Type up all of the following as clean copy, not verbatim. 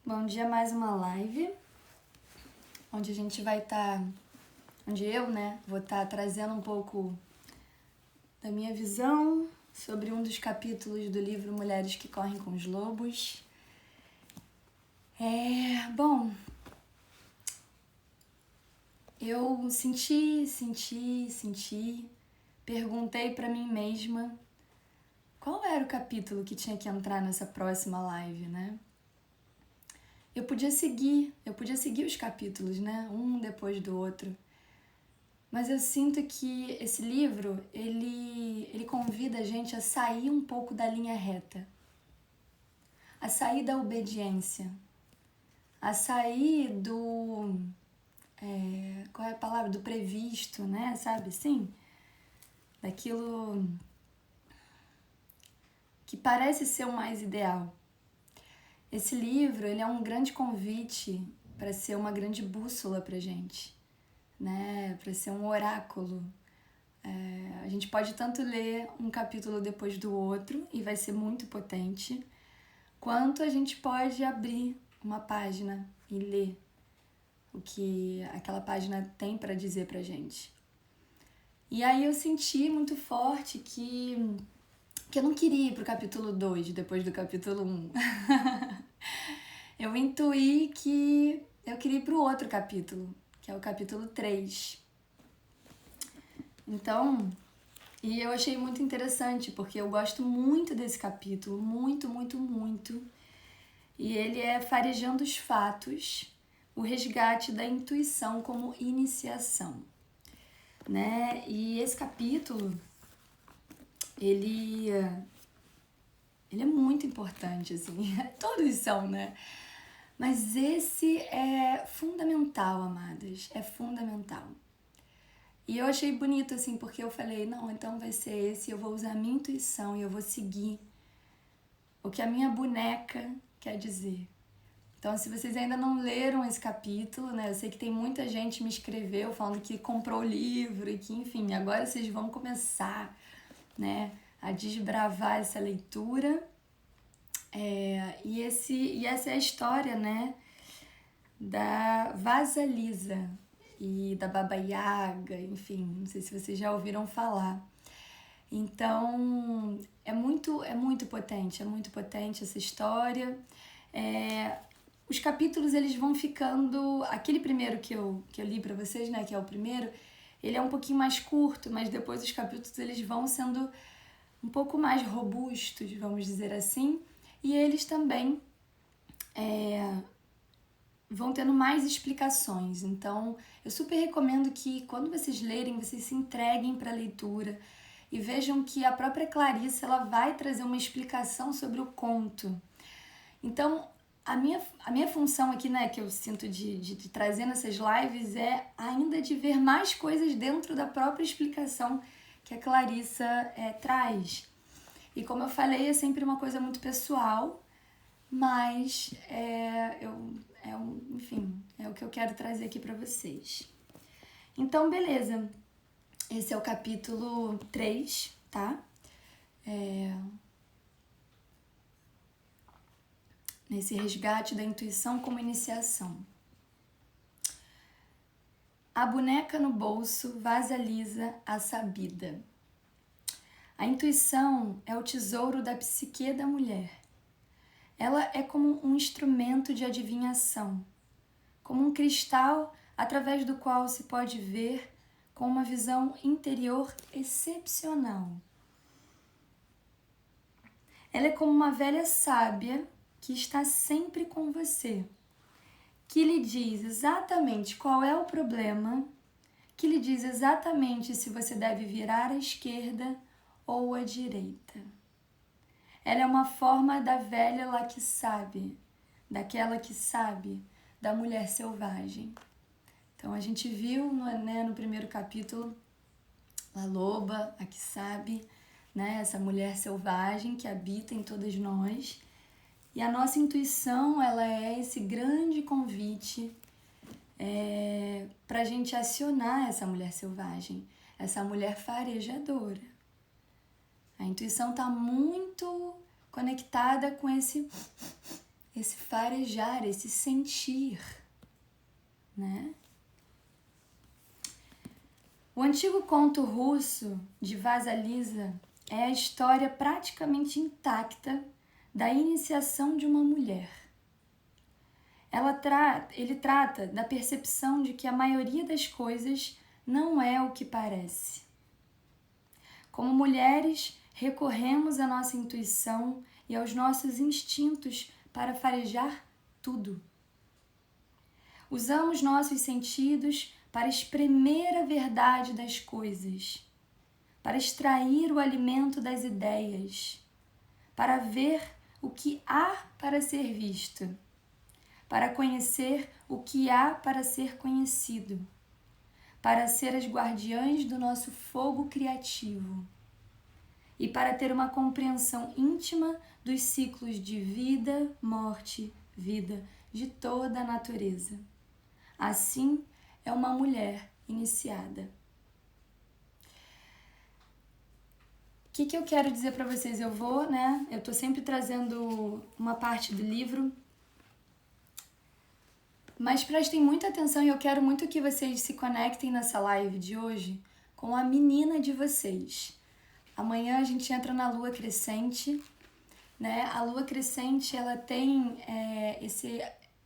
Bom dia, mais uma live, onde a gente vai estar, onde eu, vou estar trazendo um pouco da minha visão sobre um dos capítulos do livro Mulheres que Correm com os Lobos. Bom, eu senti, perguntei para mim mesma qual era o capítulo que tinha que entrar nessa próxima live, né? Eu podia seguir os capítulos, né? Um depois do outro. Mas eu sinto que esse livro, ele convida a gente a sair um pouco da linha reta. A sair da obediência. A sair do... qual é a palavra? Do previsto, né? Sabe assim? Daquilo que parece ser o mais ideal. Esse livro, ele é um grande convite para ser uma grande bússola pra gente, né? Para ser um oráculo. A gente pode tanto ler um capítulo depois do outro e vai ser muito potente, quanto a gente pode abrir uma página e ler o que aquela página tem para dizer pra gente. E aí eu senti muito forte que eu não queria ir pro capítulo 2 depois do capítulo 1. Eu intuí que eu queria ir pro outro capítulo, que é o capítulo 3. Então, e eu achei muito interessante, porque eu gosto muito desse capítulo, muito. E ele é Farejando os Fatos, o resgate da intuição como iniciação, né? E esse capítulo, ele é muito importante, assim, todos são, né? Mas esse é fundamental, amadas, é fundamental. E eu achei bonito, assim, porque eu falei, não, então vai ser esse, eu vou usar a minha intuição e eu vou seguir o que a minha boneca quer dizer. Então, se vocês ainda não leram esse capítulo, né, eu sei que tem muita gente me escreveu falando que comprou o livro e que, enfim, agora vocês vão começar, né, a desbravar essa leitura. E essa é a história, né, da Vasalisa e da Baba Yaga, enfim, não sei se vocês já ouviram falar. Então, é muito potente essa história. Os capítulos, eles vão ficando... Aquele primeiro que eu li pra vocês, né, que é o primeiro, ele é um pouquinho mais curto, mas depois os capítulos, eles vão sendo um pouco mais robustos, vamos dizer assim, e eles também vão tendo mais explicações. Então, eu super recomendo que quando vocês lerem, vocês se entreguem para a leitura e vejam que a própria Clarissa, ela vai trazer uma explicação sobre o conto. Então, a minha função aqui, né, que eu sinto de trazer nessas lives é ainda de ver mais coisas dentro da própria explicação que a Clarissa traz. E como eu falei, é sempre uma coisa muito pessoal, mas enfim, é o que eu quero trazer aqui para vocês. Então, beleza. Esse é o capítulo 3, tá? Nesse resgate da intuição como iniciação. A boneca no bolso, Vasalisa, a sabida. A intuição é o tesouro da psique da mulher. Ela é como um instrumento de adivinhação, como um cristal através do qual se pode ver com uma visão interior excepcional. Ela é como uma velha sábia que está sempre com você, que lhe diz exatamente qual é o problema, que lhe diz exatamente se você deve virar à esquerda ou à direita. Ela é uma forma da velha lá que sabe, daquela que sabe, da mulher selvagem. Então a gente viu no primeiro capítulo a loba, a que sabe, né, essa mulher selvagem que habita em todas nós. E a nossa intuição, ela é esse grande convite para a gente acionar essa mulher selvagem, essa mulher farejadora. A intuição está muito conectada com esse esse farejar, esse sentir, né? O antigo conto russo de Vasilisa é a história praticamente intacta da iniciação de uma mulher. Ele trata da percepção de que a maioria das coisas não é o que parece. Como mulheres, recorremos à nossa intuição e aos nossos instintos para farejar tudo. Usamos nossos sentidos para espremer a verdade das coisas, para extrair o alimento das ideias, para ver o que há para ser visto, para conhecer o que há para ser conhecido, para ser as guardiãs do nosso fogo criativo e para ter uma compreensão íntima dos ciclos de vida, morte, vida de toda a natureza. Assim é uma mulher iniciada. O que eu quero dizer para vocês? Eu tô sempre trazendo uma parte do livro, mas prestem muita atenção e eu quero muito que vocês se conectem nessa live de hoje com a menina de vocês. Amanhã a gente entra na lua crescente, né? A lua crescente, ela tem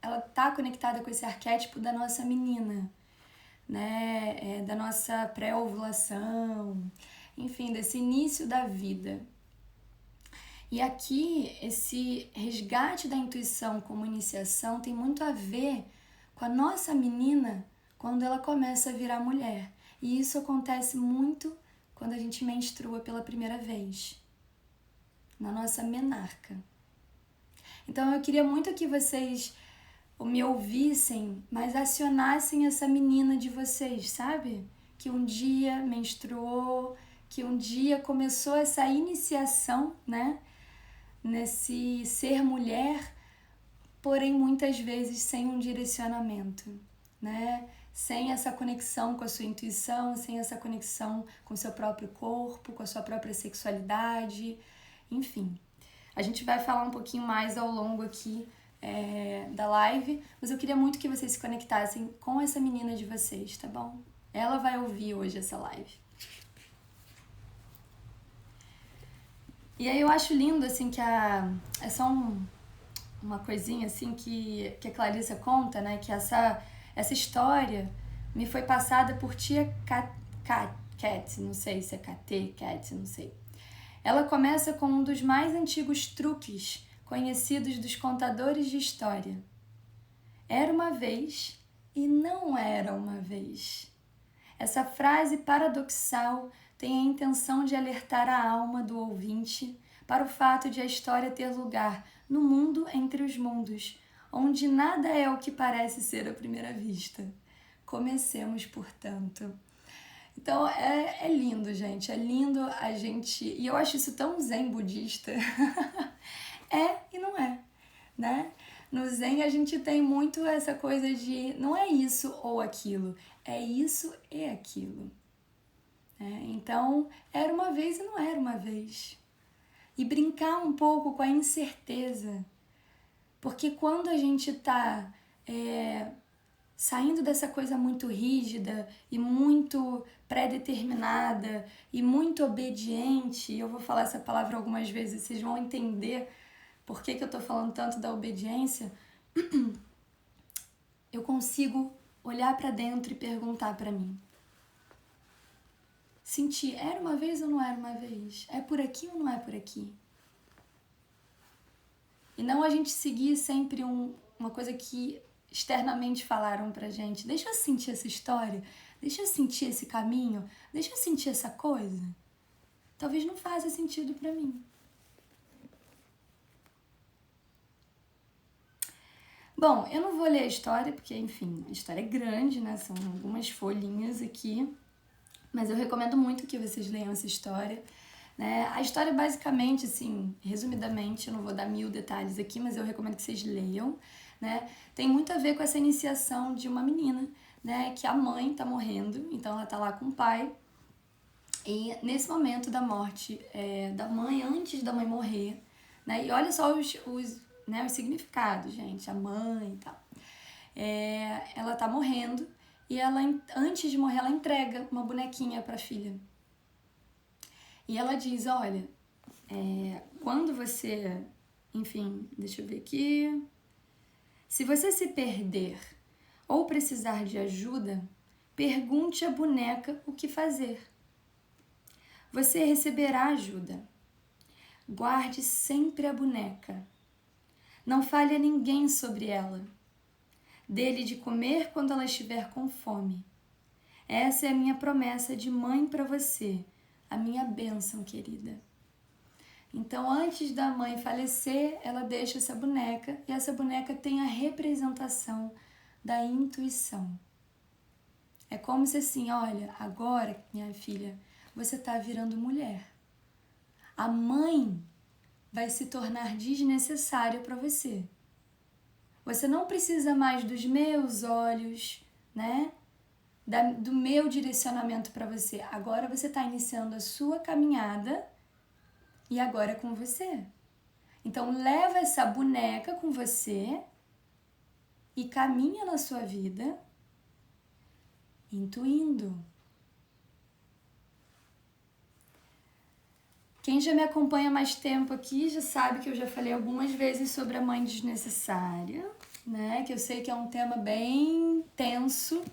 ela tá conectada com esse arquétipo da nossa menina, né? Da nossa pré-ovulação, enfim, desse início da vida. E aqui, esse resgate da intuição como iniciação tem muito a ver com a nossa menina quando ela começa a virar mulher. E isso acontece muito quando a gente menstrua pela primeira vez, na nossa menarca. Então eu queria muito que vocês me ouvissem, mas acionassem essa menina de vocês, sabe? Que um dia menstruou, que um dia começou essa iniciação, né? Nesse ser mulher, porém muitas vezes sem um direcionamento, né? Sem essa conexão com a sua intuição, sem essa conexão com o seu próprio corpo, com a sua própria sexualidade, enfim. A gente vai falar um pouquinho mais ao longo aqui da live, mas eu queria muito que vocês se conectassem com essa menina de vocês, tá bom? Ela vai ouvir hoje essa live. E aí eu acho lindo, assim, que é só uma coisinha, assim, que a Clarissa conta, né? Que essa história me foi passada por tia Cat, não sei se é Cat, não sei. Ela começa com um dos mais antigos truques conhecidos dos contadores de história. Era uma vez e não era uma vez. Essa frase paradoxal tem a intenção de alertar a alma do ouvinte para o fato de a história ter lugar no mundo entre os mundos, onde nada é o que parece ser à primeira vista. Comecemos, portanto. Então, é lindo, gente. É lindo a gente... E eu acho isso tão zen budista. É e não é, né? No zen a gente tem muito essa coisa de não é isso ou aquilo, é isso e aquilo. Então, era uma vez e não era uma vez. E brincar um pouco com a incerteza. Porque quando a gente tá saindo dessa coisa muito rígida e muito pré-determinada e muito obediente, eu vou falar essa palavra algumas vezes, vocês vão entender por que eu tô falando tanto da obediência, eu consigo olhar para dentro e perguntar para mim. Sentir, era uma vez ou não era uma vez? É por aqui ou não é por aqui? E não a gente seguir sempre uma coisa que externamente falaram pra gente. Deixa eu sentir essa história, deixa eu sentir esse caminho, deixa eu sentir essa coisa. Talvez não faça sentido pra mim. Bom, eu não vou ler a história, porque, enfim, a história é grande, né? São algumas folhinhas aqui. Mas eu recomendo muito que vocês leiam essa história, né? A história, basicamente, assim, resumidamente, eu não vou dar 1000 detalhes aqui, mas eu recomendo que vocês leiam, né? Tem muito a ver com essa iniciação de uma menina, né? Que a mãe tá morrendo, então ela tá lá com o pai. E nesse momento da morte da mãe, antes da mãe morrer, né? E olha só né, os significados, gente, a mãe e tal. Ela tá morrendo e ela, antes de morrer, ela entrega uma bonequinha pra filha. E ela diz, olha, quando você, enfim, deixa eu ver aqui, se você se perder ou precisar de ajuda, pergunte à boneca o que fazer. Você receberá ajuda. Guarde sempre a boneca. Não fale a ninguém sobre ela. Dê-lhe de comer quando ela estiver com fome. Essa é a minha promessa de mãe para você, a minha bênção, querida. Então, antes da mãe falecer, ela deixa essa boneca e essa boneca tem a representação da intuição. É como se assim, olha, agora, minha filha, você está virando mulher. A mãe vai se tornar desnecessária para você. Você não precisa mais dos meus olhos, né? Do meu direcionamento para você. Agora você está iniciando a sua caminhada e agora é com você. Então leva essa boneca com você e caminha na sua vida intuindo. Quem já me acompanha mais tempo aqui já sabe que eu já falei algumas vezes sobre a mãe desnecessária, né? Que eu sei que é um tema bem tenso.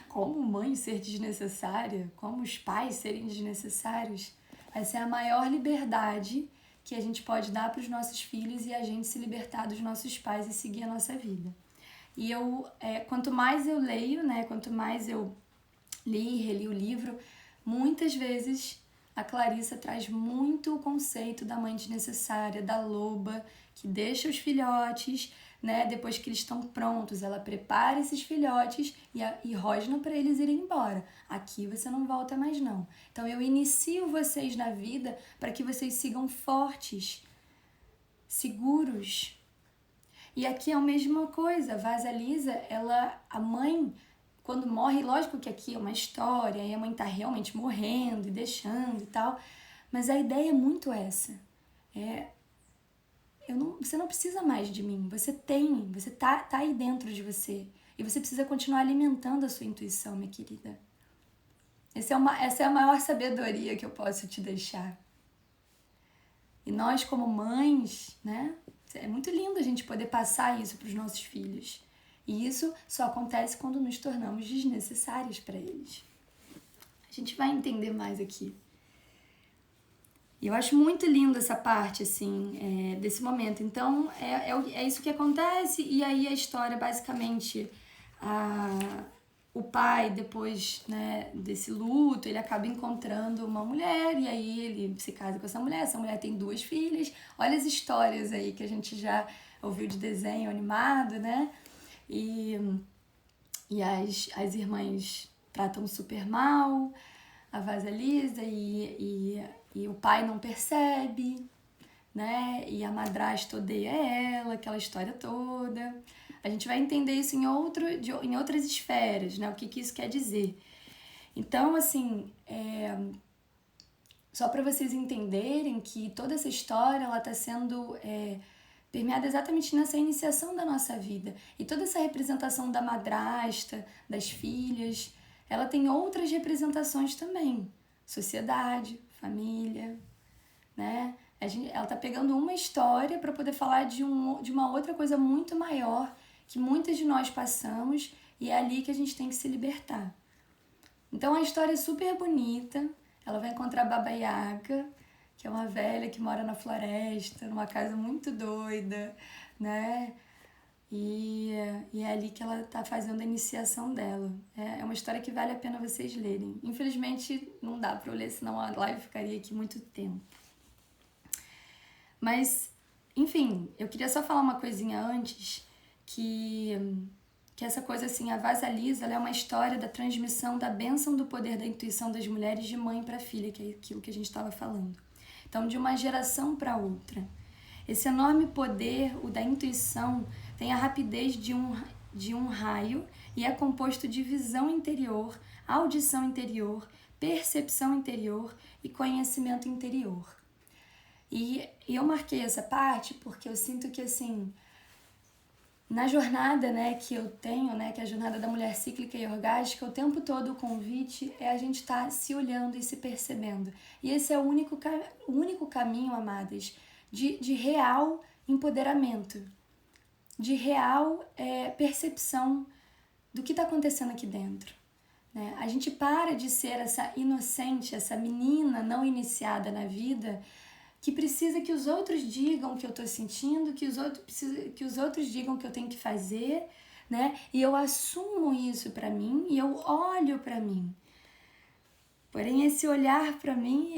Como mãe ser desnecessária? Como os pais serem desnecessários? Essa é a maior liberdade que a gente pode dar para os nossos filhos e a gente se libertar dos nossos pais e seguir a nossa vida. E quanto mais eu leio, né? Quanto mais eu li e reli o livro, muitas vezes a Clarissa traz muito o conceito da mãe desnecessária, da loba, que deixa os filhotes, né? Depois que eles estão prontos, ela prepara esses filhotes e rosna para eles irem embora. Aqui você não volta mais não. Então eu inicio vocês na vida para que vocês sigam fortes, seguros. E aqui é a mesma coisa. A Vasalisa, a mãe, quando morre, lógico que aqui é uma história, e a mãe tá realmente morrendo e deixando e tal, mas a ideia é muito essa. Você não precisa mais de mim, você tá aí dentro de você. E você precisa continuar alimentando a sua intuição, minha querida. Essa é a maior sabedoria que eu posso te deixar. E nós, como mães, né? É muito lindo a gente poder passar isso para os nossos filhos. E isso só acontece quando nos tornamos desnecessários para eles. A gente vai entender mais aqui. E eu acho muito lindo essa parte, assim, desse momento. Então, é isso que acontece. E aí a história, basicamente, o pai, depois, né, desse luto, ele acaba encontrando uma mulher. E aí ele se casa com essa mulher tem 2 filhas. Olha as histórias aí que a gente já ouviu de desenho animado, né? E as irmãs tratam super mal a Vasalisa e o pai não percebe, né? E a madrasta odeia ela, aquela história toda. A gente vai entender isso em outras esferas, né? O que isso quer dizer. Então, assim, só para vocês entenderem que toda essa história ela está sendo permeada exatamente nessa iniciação da nossa vida. E toda essa representação da madrasta, das filhas, ela tem outras representações também. Sociedade, família, né? Ela tá pegando uma história para poder falar de uma outra coisa muito maior que muitas de nós passamos e é ali que a gente tem que se libertar. Então a história é super bonita. Ela vai encontrar a Baba Yaga, que é uma velha que mora na floresta, numa casa muito doida, né? E é ali que ela tá fazendo a iniciação dela. É uma história que vale a pena vocês lerem. Infelizmente não dá para eu ler, senão a live ficaria aqui muito tempo. Mas, enfim, eu queria só falar uma coisinha antes, que essa coisa assim, a Vasalisa, ela é uma história da transmissão da bênção do poder da intuição das mulheres de mãe para filha, que é aquilo que a gente estava falando. Então, de uma geração para outra. Esse enorme poder, o da intuição, tem a rapidez de um raio e é composto de visão interior, audição interior, percepção interior e conhecimento interior. E eu marquei essa parte porque eu sinto que, assim, na jornada, né, que eu tenho, né, que é a jornada da mulher cíclica e orgástica, o tempo todo o convite é a gente estar se olhando e se percebendo. E esse é o único caminho, amadas, de real empoderamento, de real percepção do que está acontecendo aqui dentro. Né? A gente para de ser essa inocente, essa menina não iniciada na vida, que precisa que os outros digam o que eu tô sentindo, que os outros digam o que eu tenho que fazer, né? E eu assumo isso pra mim e eu olho pra mim. Porém, esse olhar pra mim,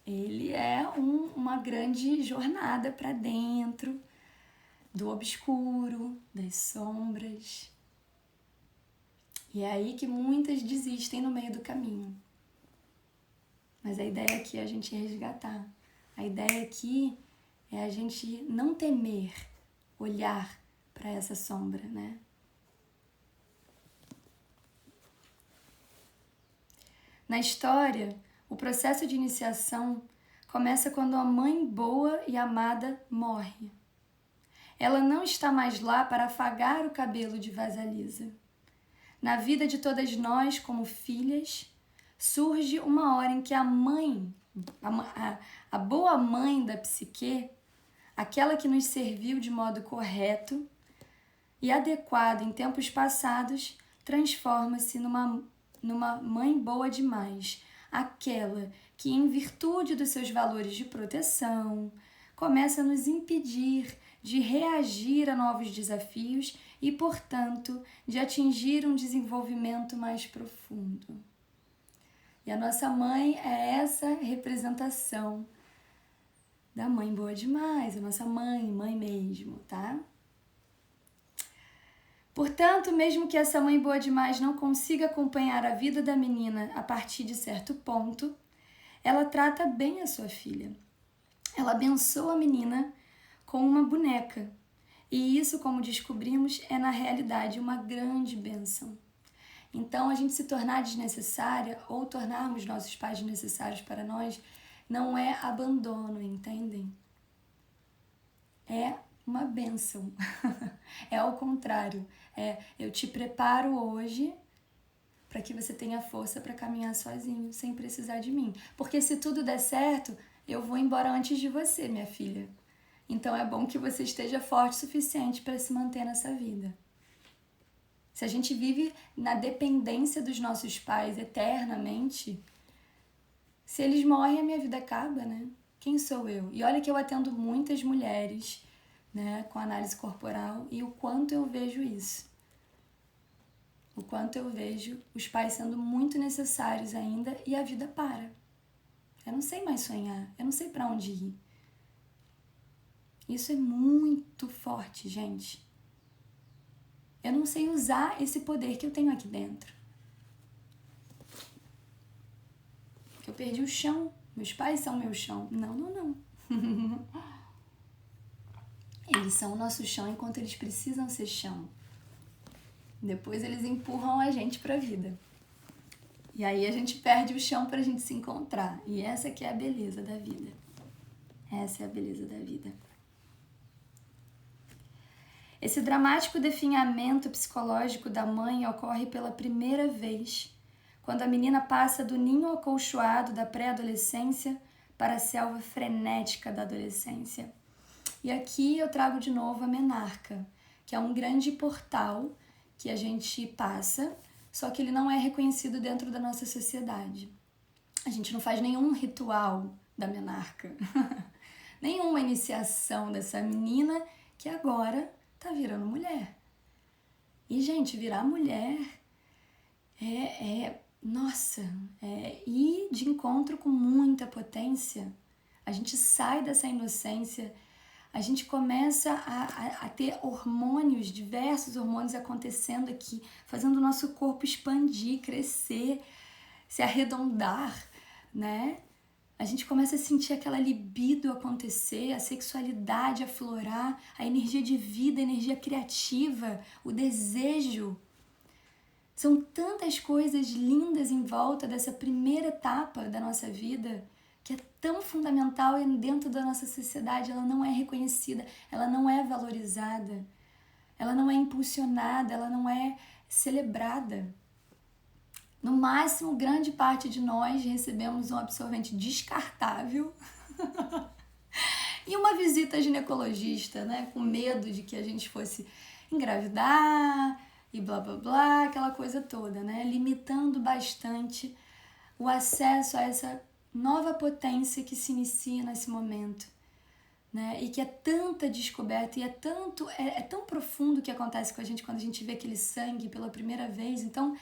ele é uma grande jornada pra dentro do obscuro, das sombras. E é aí que muitas desistem no meio do caminho. Mas a ideia aqui é a gente resgatar. A ideia aqui é a gente não temer olhar para essa sombra, né? Na história, o processo de iniciação começa quando a mãe boa e amada morre. Ela não está mais lá para afagar o cabelo de Vasalisa. Na vida de todas nós, como filhas, surge uma hora em que a mãe, a boa mãe da psique, aquela que nos serviu de modo correto e adequado em tempos passados, transforma-se numa mãe boa demais, aquela que, em virtude dos seus valores de proteção, começa a nos impedir de reagir a novos desafios e, portanto, de atingir um desenvolvimento mais profundo. E a nossa mãe é essa representação da mãe boa demais, a nossa mãe mesmo, tá? Portanto, mesmo que essa mãe boa demais não consiga acompanhar a vida da menina a partir de certo ponto, ela trata bem a sua filha. Ela abençoa a menina com uma boneca. E isso, como descobrimos, é na realidade uma grande bênção. Então, a gente se tornar desnecessária ou tornarmos nossos pais desnecessários para nós não é abandono, entendem? É uma bênção. É ao contrário. Eu te preparo hoje para que você tenha força para caminhar sozinho, sem precisar de mim. Porque se tudo der certo, eu vou embora antes de você, minha filha. Então, é bom que você esteja forte o suficiente para se manter nessa vida. Se a gente vive na dependência dos nossos pais eternamente, se eles morrem, a minha vida acaba, né? Quem sou eu? E olha que eu atendo muitas mulheres, né, com análise corporal, e o quanto eu vejo isso. O quanto eu vejo os pais sendo muito necessários ainda e a vida para. Eu não sei mais sonhar, eu não sei para onde ir. Isso é muito forte, gente. Eu não sei usar esse poder que eu tenho aqui dentro. Eu perdi o chão. Meus pais são meu chão. Não. Eles são o nosso chão enquanto eles precisam ser chão. Depois eles empurram a gente pra vida. E aí a gente perde o chão pra gente se encontrar. E essa que é a beleza da vida. Essa é a beleza da vida. Esse dramático definhamento psicológico da mãe ocorre pela primeira vez quando a menina passa do ninho acolchoado da pré-adolescência para a selva frenética da adolescência. E aqui eu trago de novo a menarca, que é um grande portal que a gente passa, só que ele não é reconhecido dentro da nossa sociedade. A gente não faz nenhum ritual da menarca, nenhuma iniciação dessa menina que agora tá virando mulher. E, gente, virar mulher nossa, ir de encontro com muita potência. A gente sai dessa inocência, a gente começa a ter hormônios, diversos hormônios acontecendo aqui, fazendo o nosso corpo expandir, crescer, se arredondar, né? A gente começa a sentir aquela libido acontecer, a sexualidade aflorar, a energia de vida, a energia criativa, o desejo. São tantas coisas lindas em volta dessa primeira etapa da nossa vida que é tão fundamental e dentro da nossa sociedade ela não é reconhecida, ela não é valorizada, ela não é impulsionada, ela não é celebrada. No máximo, grande parte de nós recebemos um absorvente descartável e uma visita ginecologista, né? Com medo de que a gente fosse engravidar e blá blá blá, aquela coisa toda, né? Limitando bastante o acesso a essa nova potência que se inicia nesse momento, né? E que é tanta descoberta e é tão profundo o que acontece com a gente quando a gente vê aquele sangue pela primeira vez. Então,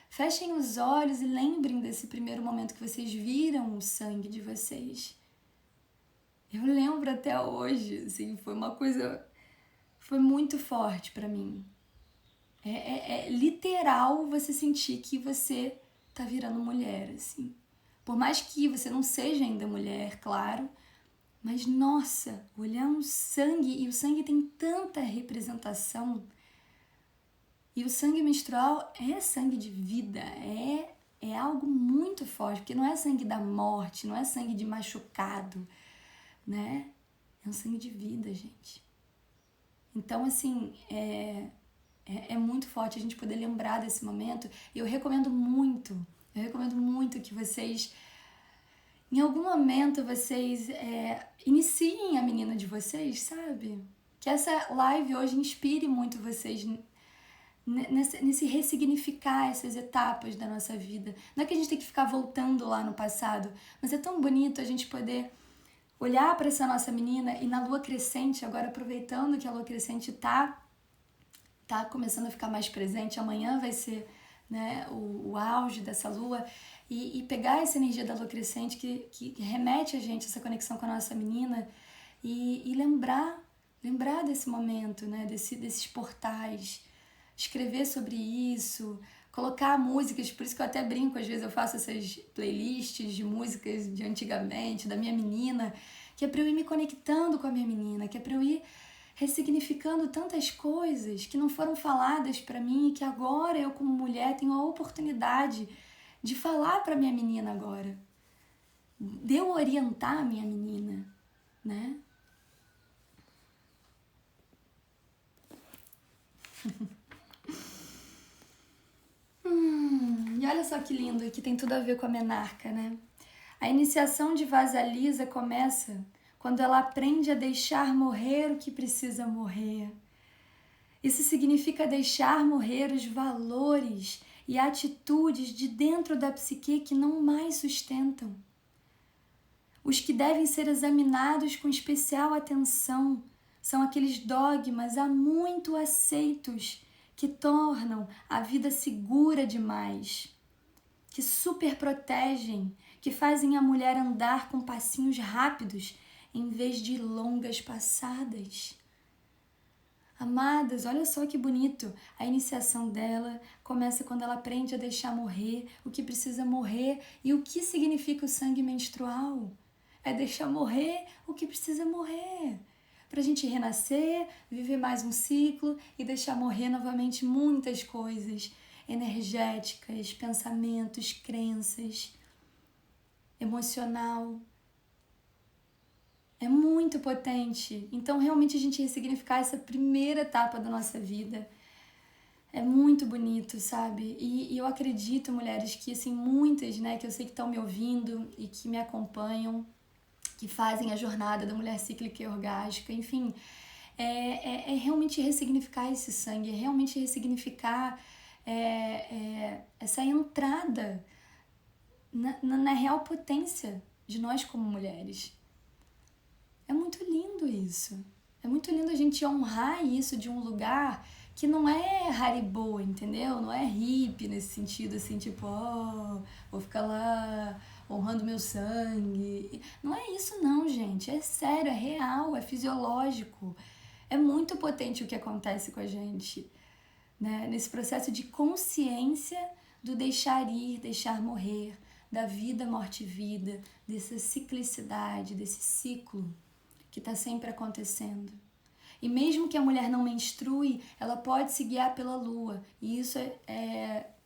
fechem os olhos e lembrem desse primeiro momento que vocês viram o sangue de vocês. Eu lembro até hoje, assim, foi muito forte pra mim. É literal você sentir que você tá virando mulher, assim. Por mais que você não seja ainda mulher, claro, mas nossa, olhar um sangue, e o sangue tem tanta representação. E o sangue menstrual é sangue de vida, é algo muito forte, porque não é sangue da morte, não é sangue de machucado, né? É um sangue de vida, gente. Então, assim, é muito forte a gente poder lembrar desse momento. E eu recomendo muito que vocês, em algum momento, vocês iniciem a menina de vocês, sabe? Que essa live hoje inspire muito vocês nesse ressignificar essas etapas da nossa vida. Não é que a gente tem que ficar voltando lá no passado, mas é tão bonito a gente poder olhar para essa nossa menina e na lua crescente, agora aproveitando que a lua crescente tá começando a ficar mais presente, amanhã vai ser, né, o auge dessa lua, e pegar essa energia da lua crescente que remete a gente, essa conexão com a nossa menina, e lembrar desse momento, né, desses portais, escrever sobre isso, colocar músicas, por isso que eu até brinco, às vezes eu faço essas playlists de músicas de antigamente, da minha menina, que é para eu ir me conectando com a minha menina, que é para eu ir ressignificando tantas coisas que não foram faladas para mim e que agora eu como mulher tenho a oportunidade de falar para minha menina agora, de eu orientar a minha menina, né? E olha só que lindo, aqui tem tudo a ver com a menarca, né? A iniciação de Vasalisa começa quando ela aprende a deixar morrer o que precisa morrer. Isso significa deixar morrer os valores e atitudes de dentro da psique que não mais sustentam. Os que devem ser examinados com especial atenção são aqueles dogmas há muito aceitos que tornam a vida segura demais, que superprotegem, que fazem a mulher andar com passinhos rápidos em vez de longas passadas. Amadas, olha só que bonito. A iniciação dela começa quando ela aprende a deixar morrer o que precisa morrer. E o que significa o sangue menstrual? É deixar morrer o que precisa morrer. Para a gente renascer, viver mais um ciclo e deixar morrer novamente muitas coisas energéticas, pensamentos, crenças, emocional. É muito potente. Então, realmente, a gente ressignificar essa primeira etapa da nossa vida é muito bonito, sabe? E eu acredito, mulheres, que assim, muitas, né, que eu sei que estão me ouvindo e que me acompanham, que fazem a jornada da mulher cíclica e orgástica, enfim, é realmente ressignificar esse sangue, é realmente ressignificar essa entrada na real potência de nós como mulheres. É muito lindo isso. É muito lindo a gente honrar isso de um lugar que não é Haribo, entendeu? Não é hippie nesse sentido, assim, tipo, vou ficar lá honrando meu sangue. Não é isso não, gente. É sério, é real, é fisiológico. É muito potente o que acontece com a gente, né? Nesse processo de consciência do deixar ir, deixar morrer, da vida, morte e vida, dessa ciclicidade, desse ciclo que está sempre acontecendo. E mesmo que a mulher não menstrue, ela pode se guiar pela lua. E isso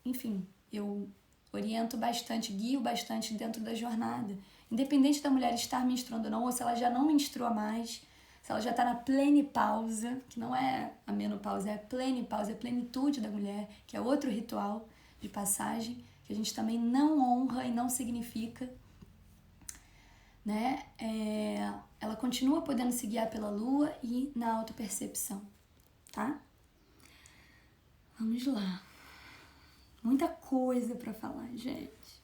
enfim, eu oriento bastante, guio bastante dentro da jornada. Independente da mulher estar menstruando ou não, ou se ela já não menstrua mais, se ela já está na plenipausa, que não é a menopausa, é a plenipausa, é a plenitude da mulher, que é outro ritual de passagem, que a gente também não honra e não significa, né? Ela continua podendo se guiar pela lua e na autopercepção, tá? Vamos lá. Muita coisa para falar, gente.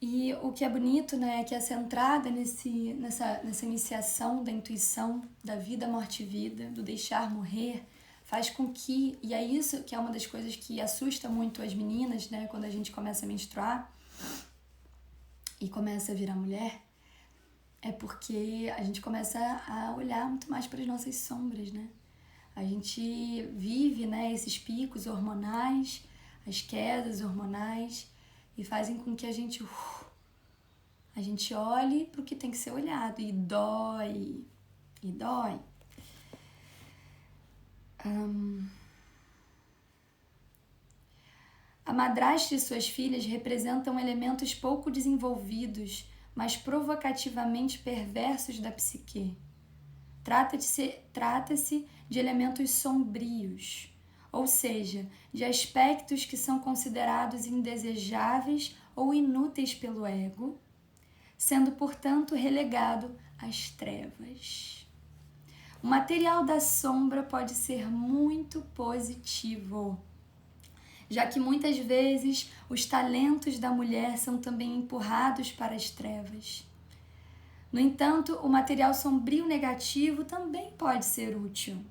E o que é bonito, né, é que essa entrada nessa iniciação da intuição da vida, morte e vida, do deixar morrer, faz com que, e é isso que é uma das coisas que assusta muito as meninas, né, quando a gente começa a menstruar e começa a virar mulher, é porque a gente começa a olhar muito mais para as nossas sombras, né? A gente vive, né, esses picos hormonais, as quedas hormonais, e fazem com que a gente olhe para o que tem que ser olhado, e dói, e dói. A madrasta e suas filhas representam elementos pouco desenvolvidos, mas provocativamente perversos da psique. Trata-se de elementos sombrios, ou seja, de aspectos que são considerados indesejáveis ou inúteis pelo ego, sendo, portanto, relegado às trevas. O material da sombra pode ser muito positivo, já que muitas vezes os talentos da mulher são também empurrados para as trevas. No entanto, o material sombrio negativo também pode ser útil.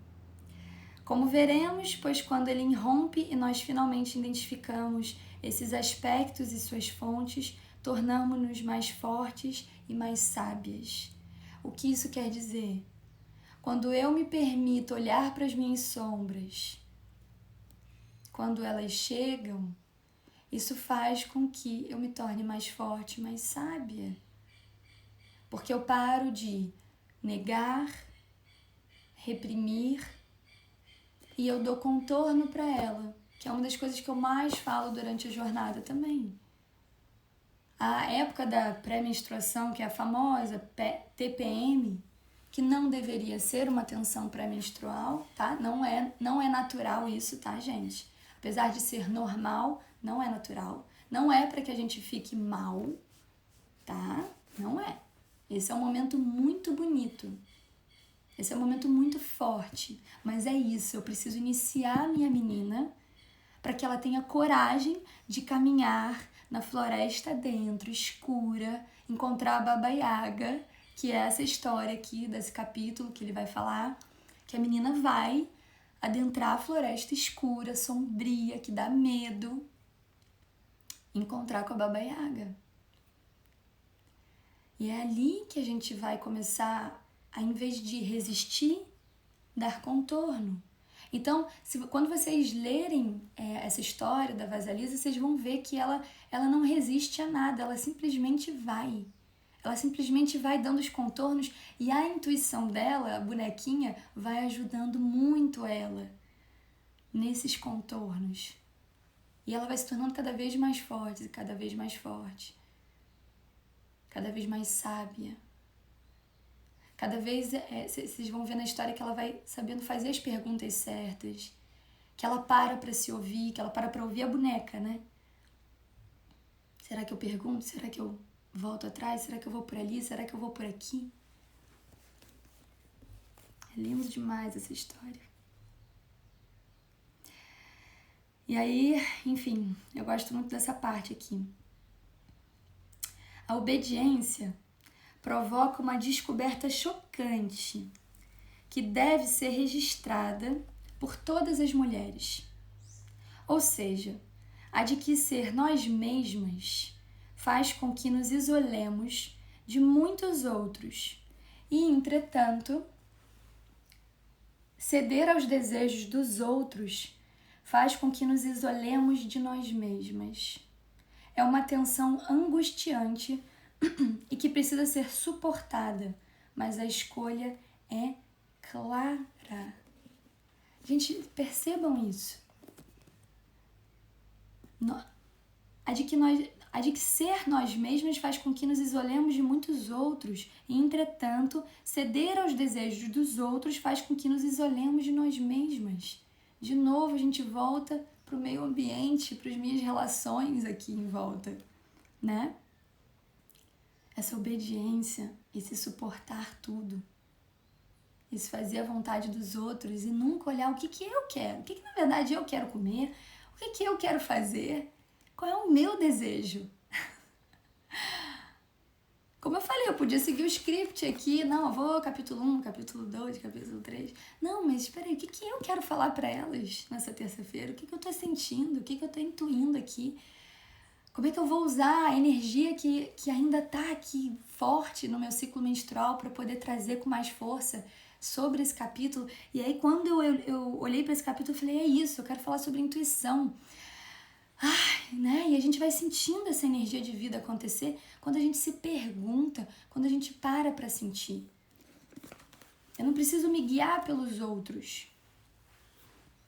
Como veremos, pois quando ele irrompe e nós finalmente identificamos esses aspectos e suas fontes, tornamo-nos mais fortes e mais sábias. O que isso quer dizer? Quando eu me permito olhar para as minhas sombras, quando elas chegam, isso faz com que eu me torne mais forte, mais sábia. Porque eu paro de negar, reprimir e eu dou contorno para ela, que é uma das coisas que eu mais falo durante a jornada também. A época da pré-menstruação, que é a famosa TPM, que não deveria ser uma tensão pré-menstrual, tá? Não é natural isso, tá, gente? Apesar de ser normal, não é natural. Não é para que a gente fique mal, tá? Não é. Esse é um momento muito bonito. Esse é um momento muito forte. Mas é isso, eu preciso iniciar a minha menina para que ela tenha coragem de caminhar na floresta dentro, escura, encontrar a Baba Yaga, que é essa história aqui desse capítulo que ele vai falar, que a menina vai adentrar a floresta escura, sombria, que dá medo, encontrar com a Baba Yaga. E é ali que a gente vai começar a, em vez de resistir, dar contorno. Então, quando vocês lerem essa história da Vasilisa, vocês vão ver que ela não resiste a nada, ela simplesmente vai. Ela simplesmente vai dando os contornos e a intuição dela, a bonequinha, vai ajudando muito ela nesses contornos. E ela vai se tornando cada vez mais forte, cada vez mais forte. Cada vez mais sábia. Cada vez, vocês vão ver na história que ela vai sabendo fazer as perguntas certas, que ela para se ouvir, que ela para ouvir a boneca, né? Será que eu pergunto? Será que eu volto atrás? Será que eu vou por ali? Será que eu vou por aqui? É lindo demais essa história. E aí, enfim, eu gosto muito dessa parte aqui. A obediência provoca uma descoberta chocante que deve ser registrada por todas as mulheres. Ou seja, a de que ser nós mesmas faz com que nos isolemos de muitos outros e, entretanto, ceder aos desejos dos outros faz com que nos isolemos de nós mesmas. É uma tensão angustiante e que precisa ser suportada, mas a escolha é clara. Gente, percebam isso. A de que ser nós mesmos faz com que nos isolemos de muitos outros e, entretanto, ceder aos desejos dos outros faz com que nos isolemos de nós mesmas. De novo, a gente volta para o meio ambiente, para as minhas relações aqui em volta, né? Essa obediência, esse suportar tudo, esse fazer a vontade dos outros e nunca olhar o que eu quero, o que na verdade eu quero comer, o que eu quero fazer, qual é o meu desejo. Como eu falei, eu podia seguir o script aqui, não, eu vou capítulo 1, capítulo 2, capítulo 3. Não, mas espera aí, o que eu quero falar para elas nessa terça-feira? O que eu tô sentindo? O que eu tô intuindo aqui? Como é que eu vou usar a energia que ainda tá aqui forte no meu ciclo menstrual para poder trazer com mais força sobre esse capítulo? E aí, quando eu olhei para esse capítulo, eu falei, é isso, eu quero falar sobre intuição. Ai, né? E a gente vai sentindo essa energia de vida acontecer quando a gente se pergunta, quando a gente para sentir. Eu não preciso me guiar pelos outros.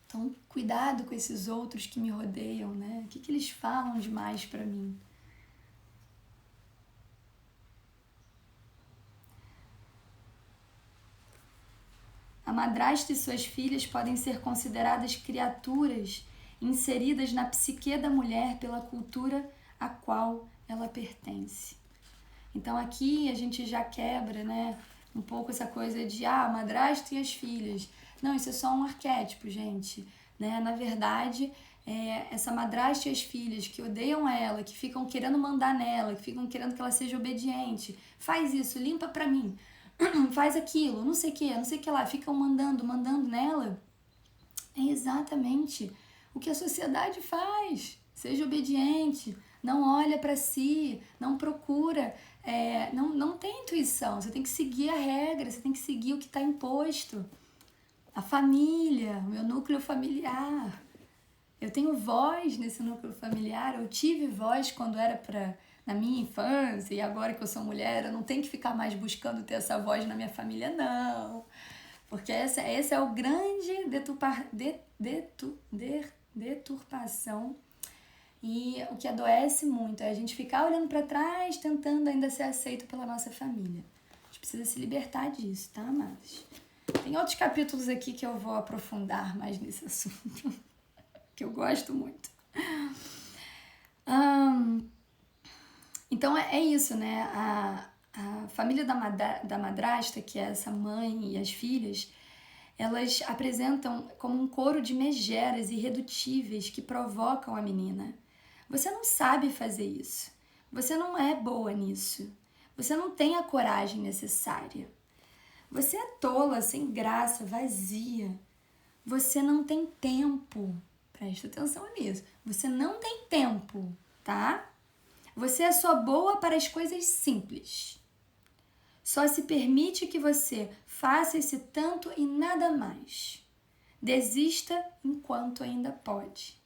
Então, cuidado com esses outros que me rodeiam, né? O que eles falam demais pra mim? A madrasta e suas filhas podem ser consideradas criaturas inseridas na psique da mulher pela cultura a qual ela pertence. Então aqui a gente já quebra, né, um pouco essa coisa de madrasta e as filhas. Não, isso é só um arquétipo, gente. Né? Na verdade, essa madrasta e as filhas que odeiam ela, que ficam querendo mandar nela, que ficam querendo que ela seja obediente. Faz isso, limpa pra mim. Faz aquilo, não sei o que lá. Ficam mandando nela. É exatamente o que a sociedade faz. Seja obediente, não olha para si, não procura, não tem intuição. Você tem que seguir a regra, você tem que seguir o que está imposto. A família, o meu núcleo familiar. Eu tenho voz nesse núcleo familiar, eu tive voz quando era na minha infância e agora que eu sou mulher, eu não tenho que ficar mais buscando ter essa voz na minha família, não. Porque esse é o grande deturpação e o que adoece muito é a gente ficar olhando para trás, tentando ainda ser aceito pela nossa família. A gente precisa se libertar disso, tá, amados? Tem outros capítulos aqui que eu vou aprofundar mais nesse assunto, que eu gosto muito. Então é isso, né? A família da madrasta, que é essa mãe e as filhas, elas apresentam como um coro de megeras irredutíveis que provocam a menina. Você não sabe fazer isso. Você não é boa nisso. Você não tem a coragem necessária. Você é tola, sem graça, vazia. Você não tem tempo. Presta atenção nisso. Você não tem tempo, tá? Você é só boa para as coisas simples. Só se permite que você faça esse tanto e nada mais. Desista enquanto ainda pode.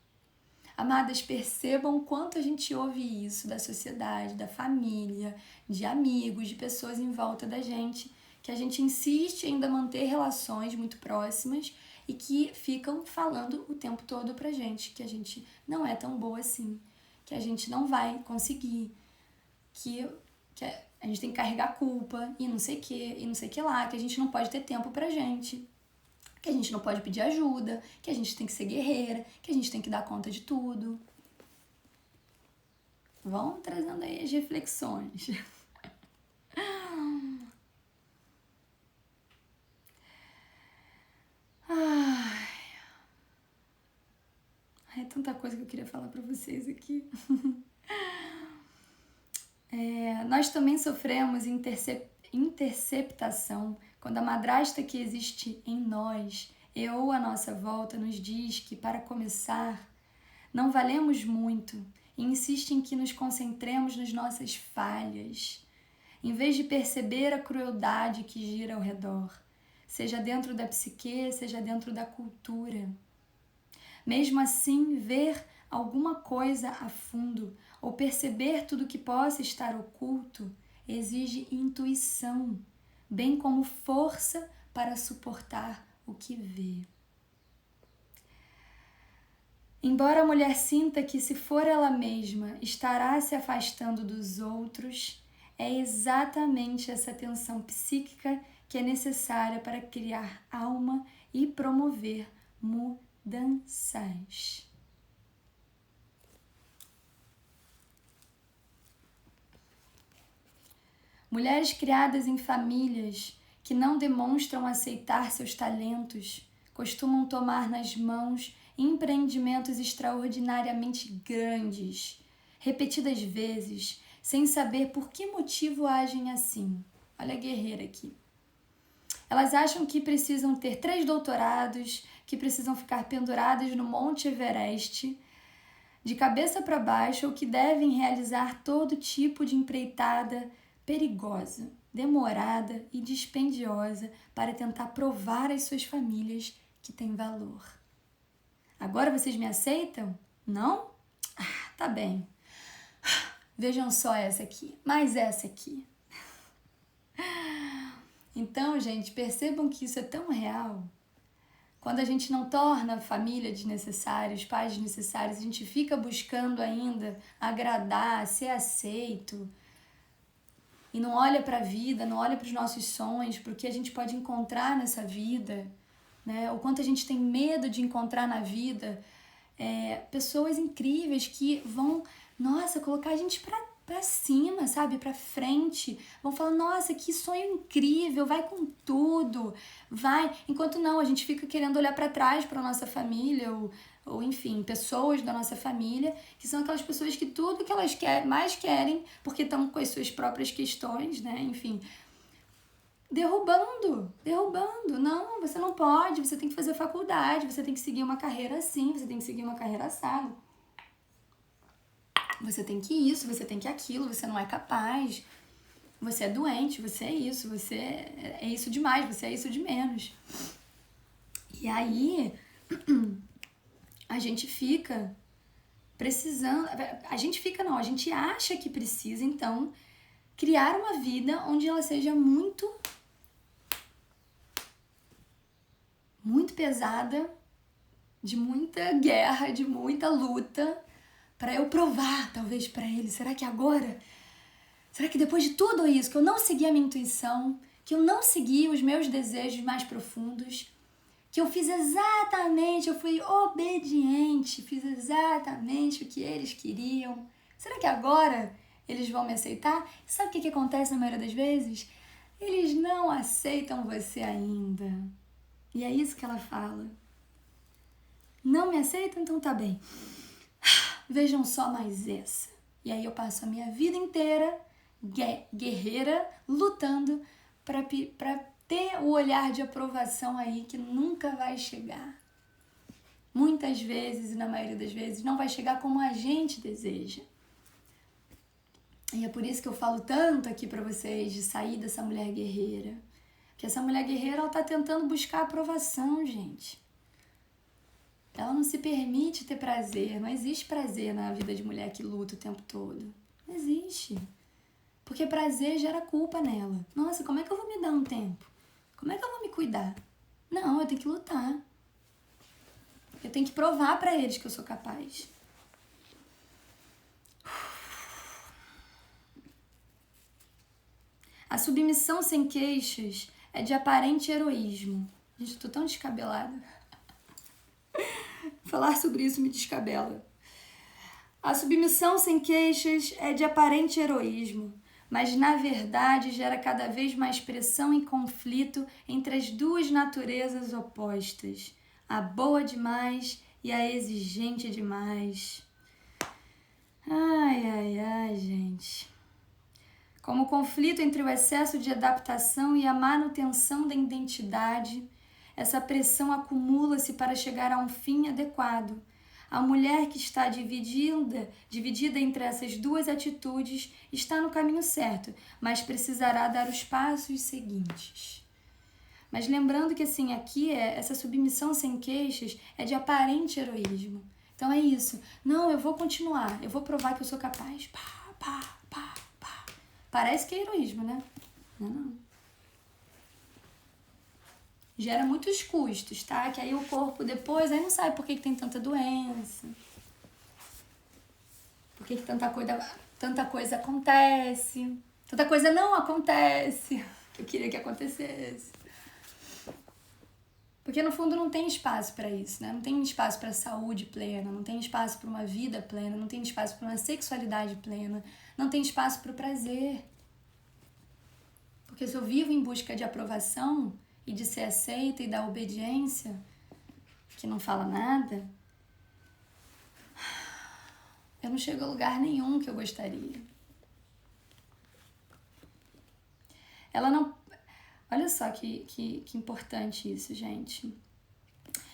Amadas, percebam o quanto a gente ouve isso da sociedade, da família, de amigos, de pessoas em volta da gente, que a gente insiste em ainda manter relações muito próximas e que ficam falando o tempo todo pra gente que a gente não é tão boa assim, que a gente não vai conseguir, que a gente tem que carregar culpa e não sei o que lá, que a gente não pode ter tempo pra gente, que a gente não pode pedir ajuda, que a gente tem que ser guerreira, que a gente tem que dar conta de tudo. Vão trazendo aí as reflexões. É tanta coisa que eu queria falar pra vocês aqui. Nós também sofremos interceptação quando a madrasta que existe em nós e ou à nossa volta nos diz que, para começar, não valemos muito e insiste em que nos concentremos nas nossas falhas, em vez de perceber a crueldade que gira ao redor, seja dentro da psique, seja dentro da cultura. Mesmo assim, ver alguma coisa a fundo ou perceber tudo que possa estar oculto exige intuição, bem como força para suportar o que vê. Embora a mulher sinta que, se for ela mesma, estará se afastando dos outros, é exatamente essa tensão psíquica que é necessária para criar alma e promover mudanças. Mulheres criadas em famílias que não demonstram aceitar seus talentos costumam tomar nas mãos empreendimentos extraordinariamente grandes, repetidas vezes, sem saber por que motivo agem assim. Olha a guerreira aqui. Elas acham que precisam ter 3 doutorados, que precisam ficar penduradas no Monte Everest, de cabeça para baixo, ou que devem realizar todo tipo de empreitada perigosa, demorada e dispendiosa para tentar provar às suas famílias que tem valor. Agora vocês me aceitam? Não? Tá bem. Vejam só essa aqui, mais essa aqui. Então, gente, percebam que isso é tão real. Quando a gente não torna a família desnecessária, os pais desnecessários, a gente fica buscando ainda agradar, ser aceito, e não olha para a vida, não olha para os nossos sonhos, para o que a gente pode encontrar nessa vida, né? O quanto a gente tem medo de encontrar na vida pessoas incríveis que vão, nossa, colocar a gente pra cima, sabe? Pra frente. Vão falar, nossa, que sonho incrível, vai com tudo, vai. Enquanto não, a gente fica querendo olhar pra trás pra nossa família, ou enfim, pessoas da nossa família, que são aquelas pessoas que tudo que elas mais querem, porque estão com as suas próprias questões, né? Enfim, derrubando. Não, você não pode, você tem que fazer faculdade, você tem que seguir uma carreira assim, você tem que seguir uma carreira assado. Você tem que isso, você tem que aquilo, você não é capaz, você é doente, você é isso, você é isso demais, você é isso de menos. E aí, a gente fica precisando, a gente acha que precisa, então, criar uma vida onde ela seja muito pesada, de muita guerra, de muita luta, para eu provar, talvez, para ele. Será que agora? Será que depois de tudo isso, que eu não segui a minha intuição, que eu não segui os meus desejos mais profundos, que eu fiz exatamente, eu fui obediente, fiz exatamente o que eles queriam, será que agora eles vão me aceitar? Sabe o que acontece na maioria das vezes? Eles não aceitam você ainda. E é isso que ela fala. Não me aceitam? Então tá bem. Vejam só mais essa. E aí eu passo a minha vida inteira guerreira, lutando para ter o olhar de aprovação aí que nunca vai chegar. Muitas vezes, e na maioria das vezes, não vai chegar como a gente deseja. E é por isso que eu falo tanto aqui para vocês de sair dessa mulher guerreira. Que essa mulher guerreira, ela tá tentando buscar aprovação, gente. Ela não se permite ter prazer. Não existe prazer na vida de mulher que luta o tempo todo. Não existe. Porque prazer gera culpa nela. Nossa, como é que eu vou me dar um tempo? Como é que eu vou me cuidar? Não, eu tenho que lutar. Eu tenho que provar pra eles que eu sou capaz. A submissão sem queixas é de aparente heroísmo. Gente, eu tô tão descabelada. Falar sobre isso me descabela. A submissão sem queixas é de aparente heroísmo, mas na verdade gera cada vez mais pressão e conflito entre as duas naturezas opostas, a boa demais e a exigente demais. Ai, gente. Como o conflito entre o excesso de adaptação e a manutenção da identidade, essa pressão acumula-se para chegar a um fim adequado. A mulher que está dividida entre essas duas atitudes está no caminho certo, mas precisará dar os passos seguintes. Mas lembrando que assim, aqui essa submissão sem queixas é de aparente heroísmo. Então é isso. Não, eu vou continuar, eu vou provar que eu sou capaz. Pá. Parece que é heroísmo, né? Não. gera muitos custos, tá? Que aí o corpo depois aí não sabe por que tem tanta doença, por que tanta coisa acontece, tanta coisa não acontece, que eu queria que acontecesse. Porque no fundo não tem espaço para isso, né? Não tem espaço para saúde plena, não tem espaço para uma vida plena, não tem espaço para uma sexualidade plena, não tem espaço para o prazer. Porque se eu vivo em busca de aprovação e de ser aceita e da obediência, que não fala nada, eu não chego a lugar nenhum que eu gostaria. Ela não... Olha só que importante isso, gente.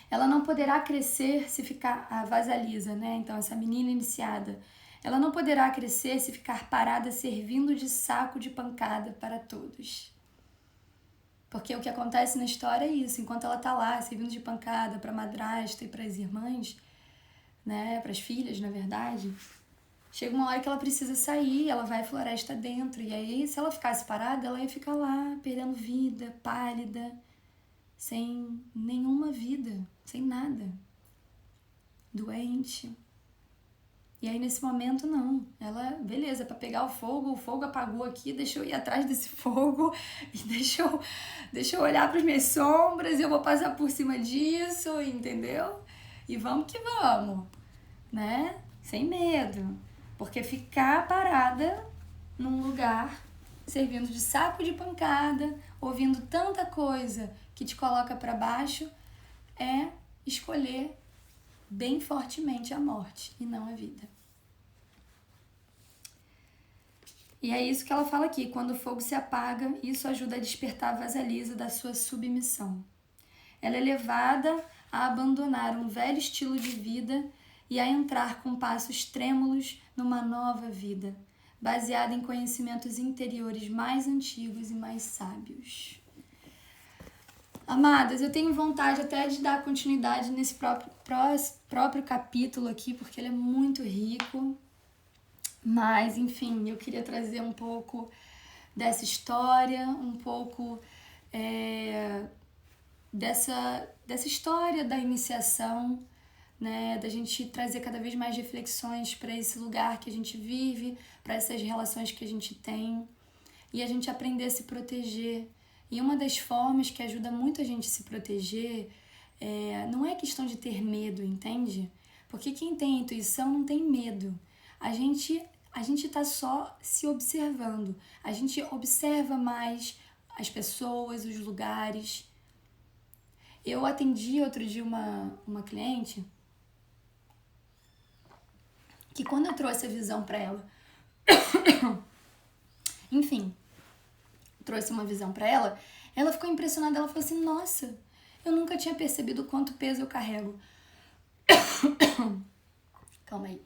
Ela não poderá crescer se ficar... A Vasalisa, né? Então, essa menina iniciada. Ela não poderá crescer se ficar parada servindo de saco de pancada para todos. Porque o que acontece na história é isso. Enquanto ela tá lá servindo de pancada para a madrasta e para as irmãs, né? Para as filhas, na verdade... Chega uma hora que ela precisa sair, ela vai floresta dentro. E aí, se ela ficasse parada, ela ia ficar lá, perdendo vida, pálida, sem nenhuma vida, sem nada. Doente. E aí, nesse momento, não. Ela, beleza, para pegar o fogo apagou aqui, deixa eu ir atrás desse fogo, e deixa eu olhar para as minhas sombras, eu vou passar por cima disso, entendeu? E vamos que vamos, né? Sem medo. Porque ficar parada num lugar, servindo de saco de pancada, ouvindo tanta coisa que te coloca para baixo, é escolher bem fortemente a morte e não a vida. E é isso que ela fala aqui. Quando o fogo se apaga, isso ajuda a despertar a Vasalisa da sua submissão. Ela é levada a abandonar um velho estilo de vida e a entrar com passos trêmulos numa nova vida, baseada em conhecimentos interiores mais antigos e mais sábios. Amadas, eu tenho vontade até de dar continuidade nesse próprio capítulo aqui, porque ele é muito rico, mas, enfim, eu queria trazer um pouco dessa história, um pouco dessa história da iniciação, né, da gente trazer cada vez mais reflexões para esse lugar que a gente vive, para essas relações que a gente tem, e a gente aprender a se proteger. E uma das formas que ajuda muito a gente a se proteger não é questão de ter medo, entende? Porque quem tem intuição não tem medo. A gente tá só se observando. A gente observa mais as pessoas, os lugares. Eu atendi outro dia uma cliente que quando eu trouxe a visão para ela, enfim, trouxe uma visão para ela, ela ficou impressionada, ela falou assim, nossa, eu nunca tinha percebido quanto peso eu carrego. Calma aí.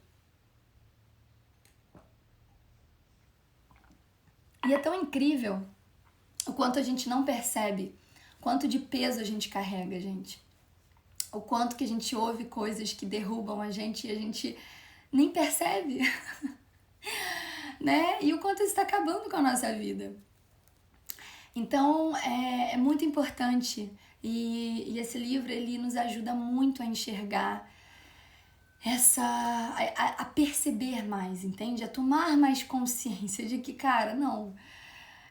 E é tão incrível o quanto a gente não percebe, quanto de peso a gente carrega, gente. O quanto que a gente ouve coisas que derrubam a gente e a gente nem percebe, né? E o quanto isso está acabando com a nossa vida. Então, é muito importante e esse livro, ele nos ajuda muito a enxergar a perceber mais, entende? A tomar mais consciência de que, cara, não,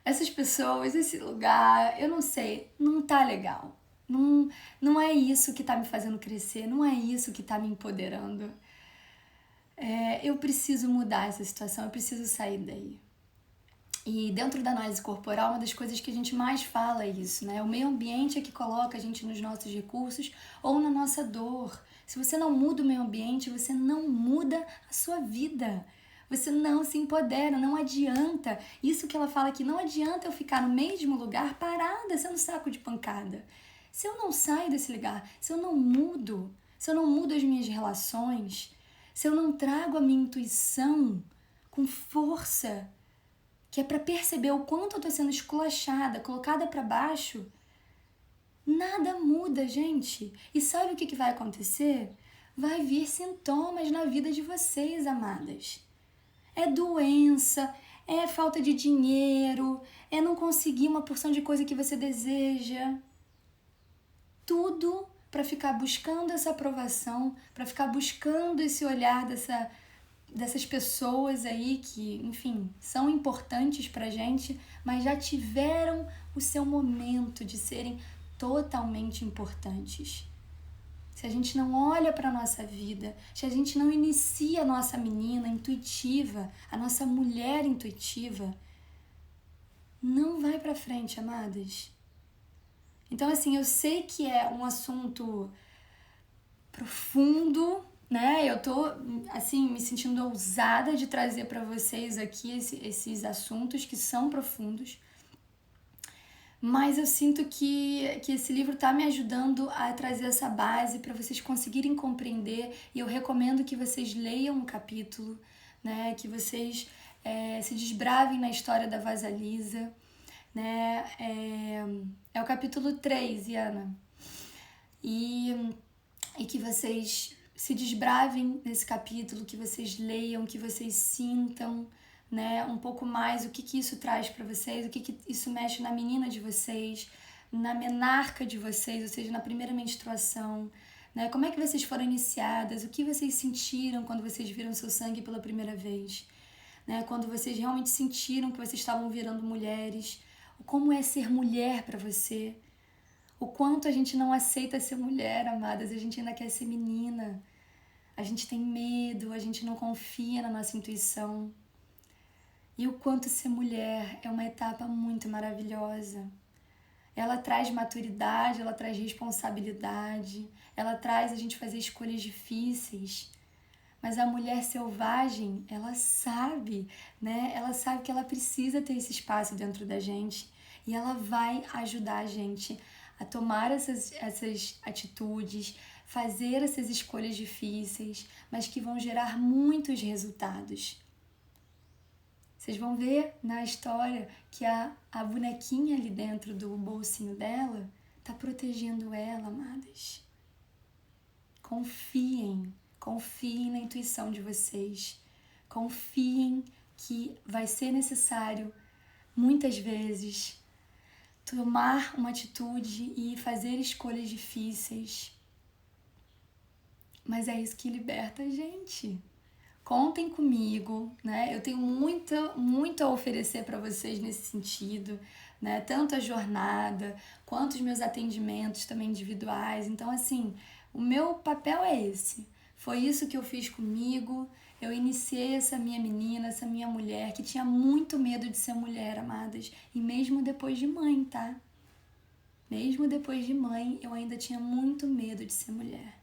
essas pessoas, esse lugar, eu não sei, não tá legal. Não é isso que tá me fazendo crescer, não é isso que tá me empoderando. Eu preciso mudar essa situação, eu preciso sair daí. E dentro da análise corporal, uma das coisas que a gente mais fala é isso, né? O meio ambiente é que coloca a gente nos nossos recursos ou na nossa dor. Se você não muda o meio ambiente, você não muda a sua vida. Você não se empodera, não adianta. Isso que ela fala aqui, não adianta eu ficar no mesmo lugar parada, sendo saco de pancada. Se eu não saio desse lugar, se eu não mudo as minhas relações, se eu não trago a minha intuição com força, que é para perceber o quanto eu tô sendo esculachada, colocada para baixo, nada muda, gente. E sabe o que vai acontecer? Vai vir sintomas na vida de vocês, amadas. É doença, é falta de dinheiro, é não conseguir uma porção de coisa que você deseja. tudo para ficar buscando essa aprovação, para ficar buscando esse olhar dessas pessoas aí que, enfim, são importantes pra gente, mas já tiveram o seu momento de serem totalmente importantes. Se a gente não olha para a nossa vida, se a gente não inicia a nossa menina intuitiva, a nossa mulher intuitiva, não vai para frente, amadas. Então, assim, eu sei que é um assunto profundo, né? Eu tô, assim, me sentindo ousada de trazer para vocês aqui esses assuntos que são profundos. Mas eu sinto que esse livro tá me ajudando a trazer essa base para vocês conseguirem compreender. E eu recomendo que vocês leiam um capítulo, né? Que vocês se desbravem na história da Vasalisa, né? É o capítulo 3, Iana. E que vocês se desbravem nesse capítulo, que vocês leiam, que vocês sintam, né, um pouco mais o que isso traz para vocês, o que isso mexe na menina de vocês, na menarca de vocês, ou seja, na primeira menstruação, né? Como é que vocês foram iniciadas, o que vocês sentiram quando vocês viram seu sangue pela primeira vez, né? Quando vocês realmente sentiram que vocês estavam virando mulheres, como é ser mulher para você, o quanto a gente não aceita ser mulher, amadas, a gente ainda quer ser menina, a gente tem medo, a gente não confia na nossa intuição. E o quanto ser mulher é uma etapa muito maravilhosa. Ela traz maturidade, ela traz responsabilidade, ela traz a gente fazer escolhas difíceis. Mas a mulher selvagem, ela sabe, né? Ela sabe que ela precisa ter esse espaço dentro da gente e ela vai ajudar a gente a tomar essas atitudes, fazer essas escolhas difíceis, mas que vão gerar muitos resultados. Vocês vão ver na história que a bonequinha ali dentro do bolsinho dela tá protegendo ela, amadas. Confiem na intuição de vocês. Confiem que vai ser necessário, muitas vezes, tomar uma atitude e fazer escolhas difíceis. Mas é isso que liberta a gente. Contem comigo, né? Eu tenho muito a oferecer para vocês nesse sentido, né? Tanto a jornada, quanto os meus atendimentos também individuais. Então, assim, o meu papel é esse. Foi isso que eu fiz comigo. Eu iniciei essa minha menina, essa minha mulher, que tinha muito medo de ser mulher, amadas. E mesmo depois de mãe, tá? Mesmo depois de mãe, eu ainda tinha muito medo de ser mulher.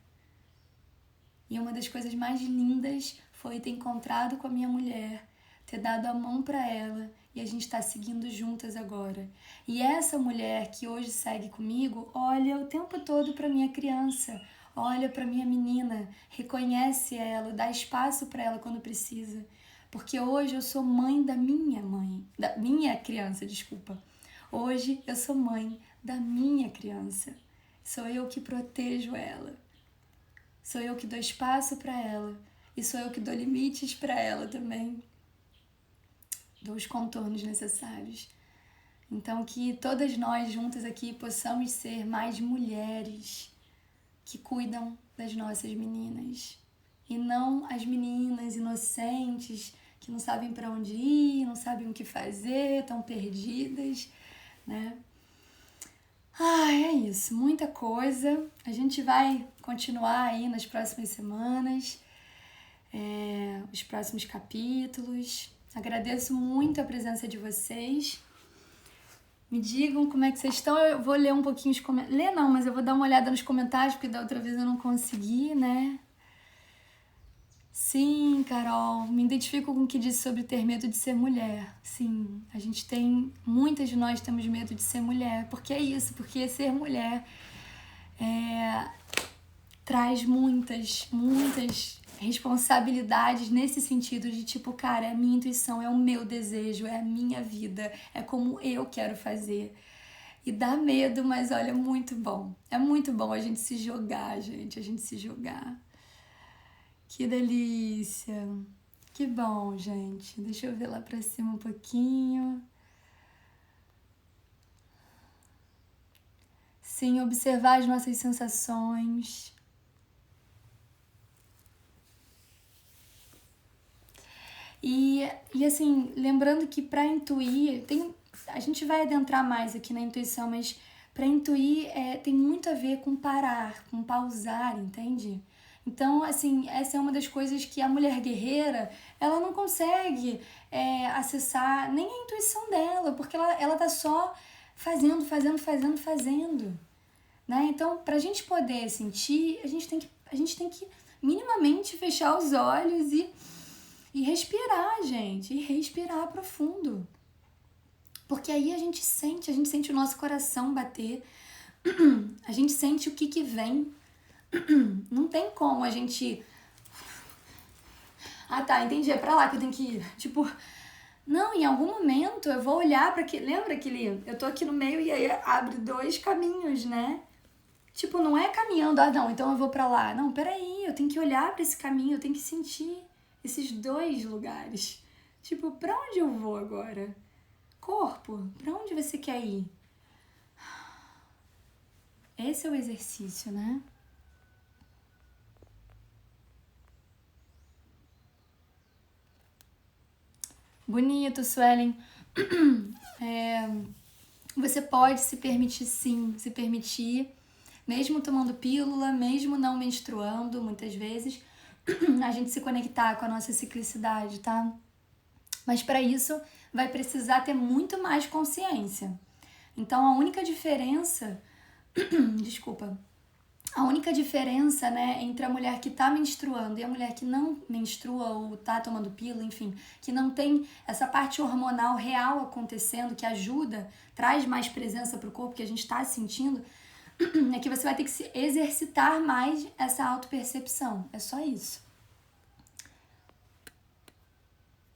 E uma das coisas mais lindas foi ter encontrado com a minha mulher, ter dado a mão para ela e a gente está seguindo juntas agora. E essa mulher que hoje segue comigo, olha o tempo todo para minha criança, olha para minha menina, reconhece ela, dá espaço para ela quando precisa. Porque hoje eu sou mãe da minha criança, desculpa. Hoje eu sou mãe da minha criança. Sou eu que protejo ela. Sou eu que dou espaço para ela. E sou eu que dou limites para ela também. Dou os contornos necessários. Então, que todas nós juntas aqui possamos ser mais mulheres que cuidam das nossas meninas. E não as meninas inocentes que não sabem para onde ir, não sabem o que fazer, estão perdidas, né? É isso, muita coisa. A gente vai continuar aí nas próximas semanas, os próximos capítulos. Agradeço muito a presença de vocês. Me digam como é que vocês estão. Eu vou ler um pouquinho os comentários. Ler não, mas eu vou dar uma olhada nos comentários, porque da outra vez eu não consegui, né? Sim, Carol, me identifico com o que disse sobre ter medo de ser mulher. Sim, a gente tem, muitas de nós temos medo de ser mulher. Porque é isso, porque ser mulher traz muitas responsabilidades nesse sentido de tipo, cara, é a minha intuição, é o meu desejo, é a minha vida, é como eu quero fazer. E dá medo, mas olha, é muito bom. É muito bom a gente se jogar, gente, a gente se jogar. Que delícia! Que bom, gente. Deixa eu ver lá pra cima um pouquinho. Sim, observar as nossas sensações. E assim, lembrando que para intuir, a gente vai adentrar mais aqui na intuição, mas para intuir tem muito a ver com parar, com pausar, entende? Então, assim, essa é uma das coisas que a mulher guerreira, ela não consegue acessar nem a intuição dela, porque ela tá só fazendo. Né? Então, pra gente poder sentir, a gente tem que minimamente fechar os olhos e respirar, gente, e respirar profundo. Porque aí a gente sente o nosso coração bater, a gente sente o que vem. Não tem como a gente... Ah, tá, entendi, é pra lá que eu tenho que ir. Tipo, não, em algum momento eu vou olhar pra aquele... Lembra aquele... Eu tô aqui no meio e aí abre 2 caminhos, né? Tipo, não é caminhando, não, então eu vou pra lá. Não, peraí, eu tenho que olhar pra esse caminho, eu tenho que sentir esses 2 lugares. Tipo, pra onde eu vou agora? Corpo, pra onde você quer ir? Esse é o exercício, né? Bonito, Suelen. Você pode se permitir, sim, se permitir, mesmo tomando pílula, mesmo não menstruando, muitas vezes, a gente se conectar com a nossa ciclicidade, tá? Mas para isso vai precisar ter muito mais consciência. Então a única diferença, desculpa, a única diferença, né, entre a mulher que tá menstruando e a mulher que não menstrua ou tá tomando pílula, enfim, que não tem essa parte hormonal real acontecendo, que ajuda, traz mais presença pro corpo que a gente tá sentindo, é que você vai ter que se exercitar mais essa autopercepção. É só isso.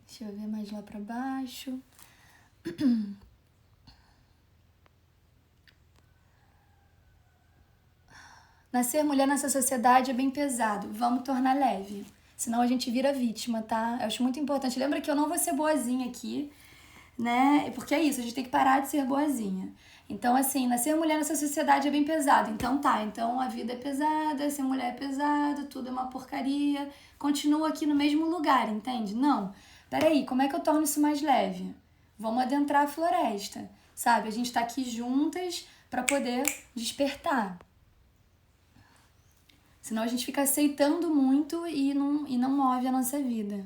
Deixa eu ver mais lá pra baixo. Nascer mulher nessa sociedade é bem pesado. Vamos tornar leve. Senão a gente vira vítima, tá? Eu acho muito importante. Lembra que eu não vou ser boazinha aqui, né? Porque é isso, a gente tem que parar de ser boazinha. Então, assim, nascer mulher nessa sociedade é bem pesado. Então tá, então a vida é pesada, ser mulher é pesado, tudo é uma porcaria. Continua aqui no mesmo lugar, entende? Não. Peraí, como é que eu torno isso mais leve? Vamos adentrar a floresta, sabe? A gente tá aqui juntas pra poder despertar. Senão a gente fica aceitando muito e não move a nossa vida.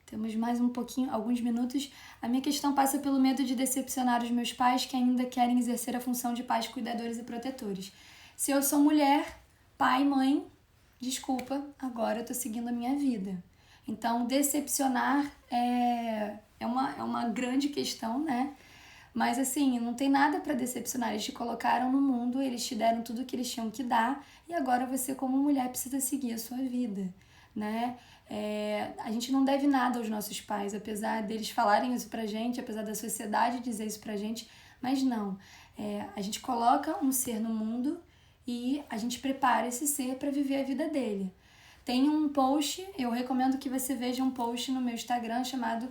Temos mais um pouquinho, alguns minutos. A minha questão passa pelo medo de decepcionar os meus pais que ainda querem exercer a função de pais cuidadores e protetores. Se eu sou mulher, pai, mãe, desculpa, agora eu tô seguindo a minha vida. Então, decepcionar é uma grande questão, né? Mas assim, não tem nada pra decepcionar. Eles te colocaram no mundo, eles te deram tudo que eles tinham que dar e agora você, como mulher, precisa seguir a sua vida, né? A gente não deve nada aos nossos pais, apesar deles falarem isso pra gente, apesar da sociedade dizer isso pra gente, mas não. A gente coloca um ser no mundo e a gente prepara esse ser para viver a vida dele. Tem um post, eu recomendo que você veja um post no meu Instagram chamado...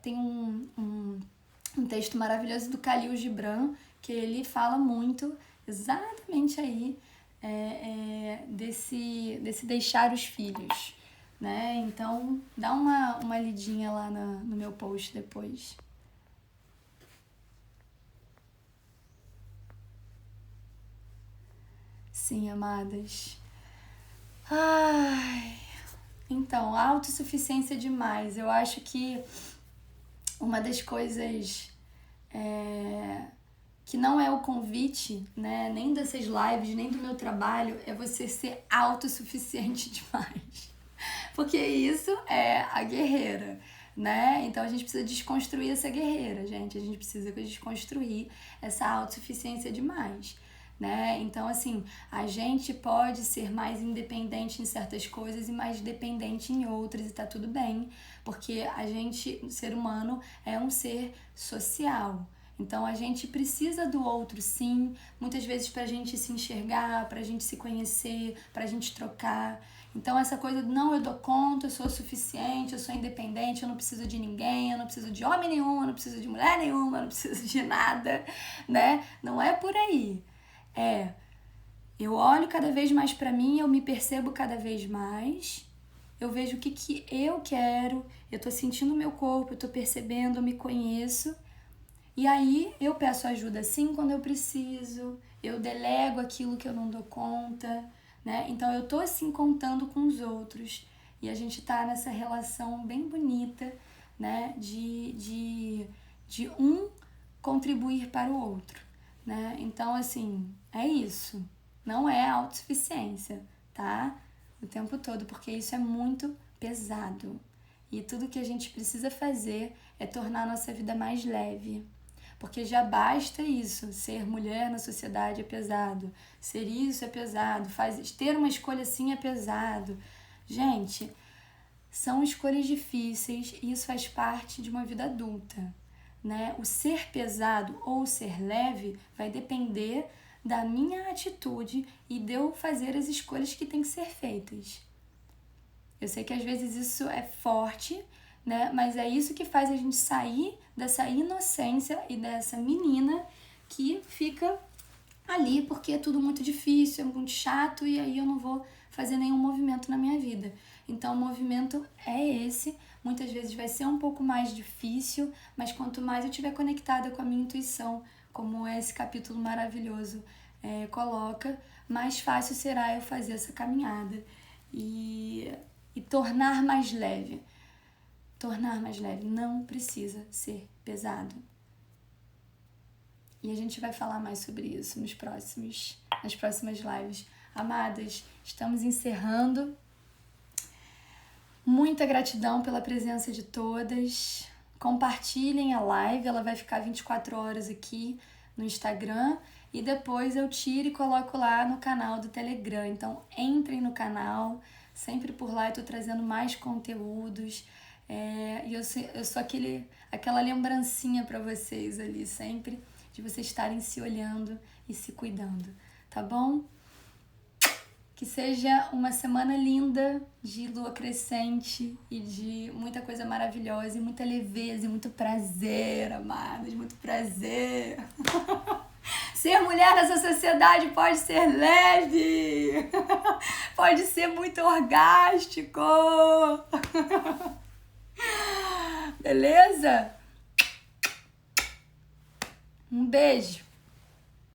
tem um texto maravilhoso do Khalil Gibran, que ele fala muito exatamente aí desse deixar os filhos, né? Então, dá uma lidinha lá no meu post depois. Sim, amadas. Ai... Então, autossuficiência demais. Eu acho que uma das coisas que não é o convite, né, nem dessas lives, nem do meu trabalho, é você ser autossuficiente demais. Porque isso é a guerreira, né? Então a gente precisa desconstruir essa guerreira, gente. A gente precisa desconstruir essa autossuficiência demais, né? Então, assim, a gente pode ser mais independente em certas coisas e mais dependente em outras e tá tudo bem, porque a gente, o ser humano, é um ser social. Então a gente precisa do outro, sim, muitas vezes pra gente se enxergar, pra gente se conhecer, pra gente trocar. Então essa coisa de não, eu dou conta, eu sou suficiente, eu sou independente, eu não preciso de ninguém, eu não preciso de homem nenhum, eu não preciso de mulher nenhuma, eu não preciso de nada, né? Não é por aí. Eu olho cada vez mais pra mim, eu me percebo cada vez mais, eu vejo o que eu quero, eu tô sentindo o meu corpo, eu tô percebendo, eu me conheço. E aí eu peço ajuda sim quando eu preciso, eu delego aquilo que eu não dou conta, né? Então eu tô assim contando com os outros e a gente tá nessa relação bem bonita, né? De um contribuir para o outro, né? Então assim, é isso. Não é autossuficiência, tá? O tempo todo, porque isso é muito pesado. E tudo que a gente precisa fazer é tornar a nossa vida mais leve. Porque já basta isso, ser mulher na sociedade é pesado, ser isso é pesado, ter uma escolha assim é pesado. Gente, são escolhas difíceis e isso faz parte de uma vida adulta, né? O ser pesado ou ser leve vai depender da minha atitude e de eu fazer as escolhas que têm que ser feitas. Eu sei que às vezes isso é forte, né? Mas é isso que faz a gente sair dessa inocência e dessa menina que fica ali porque é tudo muito difícil, é muito chato e aí eu não vou fazer nenhum movimento na minha vida. Então o movimento é esse, muitas vezes vai ser um pouco mais difícil, mas quanto mais eu estiver conectada com a minha intuição, como esse capítulo maravilhoso coloca, mais fácil será eu fazer essa caminhada e tornar mais leve. Tornar mais leve não precisa ser pesado. E a gente vai falar mais sobre isso nas próximas lives. Amadas, estamos encerrando. Muita gratidão pela presença de todas. Compartilhem a live, ela vai ficar 24 horas aqui no Instagram e depois eu tiro e coloco lá no canal do Telegram. Então entrem no canal, sempre por lá eu tô trazendo mais conteúdos. E eu sou aquela lembrancinha para vocês ali sempre, de vocês estarem se olhando e se cuidando, tá bom? Que seja uma semana linda de lua crescente e de muita coisa maravilhosa e muita leveza e muito prazer, amadas, muito prazer. Ser mulher nessa sociedade pode ser leve, pode ser muito orgástico. Beleza? Um beijo.